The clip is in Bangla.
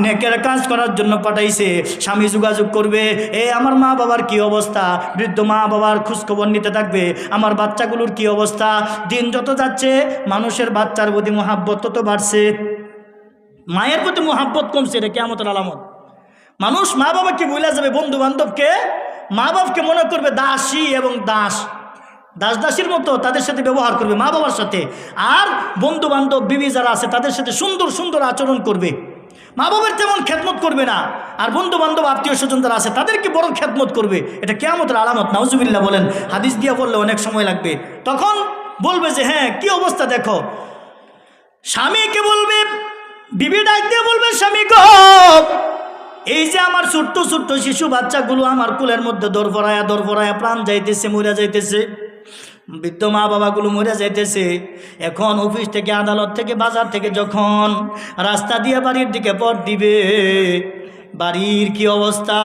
নেকের কাজ করার জন্য পাঠাইছে, স্বামী যোগাযোগ করবে, আমার মা বাবার কি অবস্থা, বৃদ্ধ মা বাবার খোঁজখবর নিতে থাকবে, আমার বাচ্চাগুলোর কি অবস্থা। দিন যত যাচ্ছে মানুষের বাচ্চার প্রতি মোহাব্বত তত বাড়ছে, মায়ের প্রতি মোহাব্বত কমছে। এটা কিয়ামতের আলামত। মানুষ মা বাবাকে ভুলে যাবে, বন্ধু বান্ধবকে, মা বাবাকে মনে করবে দাসী এবং দাস দাসীর মতো তাদের সাথে ব্যবহার করবে মা বাবার সাথে। আর বন্ধু বান্ধব বিবি যারা আছে তাদের সাথে সুন্দর সুন্দর আচরণ করবে, মা বাবার তেমন খেদমত করবে না। আর বন্ধু বান্ধব আত্মীয় স্বজন যারা আছে তাদেরকে বড় খেদমত করবে। এটা কিয়ামতের আলামত। নাউজুবিল্লাহ বলেন। হাদিস দিয়ে বললে অনেক সময় লাগবে। তখন বলবে যে হ্যাঁ কি অবস্থা দেখো। স্বামীকে বলবে, বিবি ডাক দিয়ে বলবে, স্বামী গো, এই যে আমার ছোট্ট ছোট্ট শিশু বাচ্চাগুলো আমার কুলের মধ্যে দরফরায়া প্রাণ যাইতেছে, মরে যাইতেছে, বৃদ্ধ মা বাবাগুলো মরে যাইতেছে। এখন অফিস থেকে, আদালত থেকে, বাজার থেকে যখন রাস্তা দিয়ে বাড়ির দিকে পথ দিবে, বাড়ির কি অবস্থা।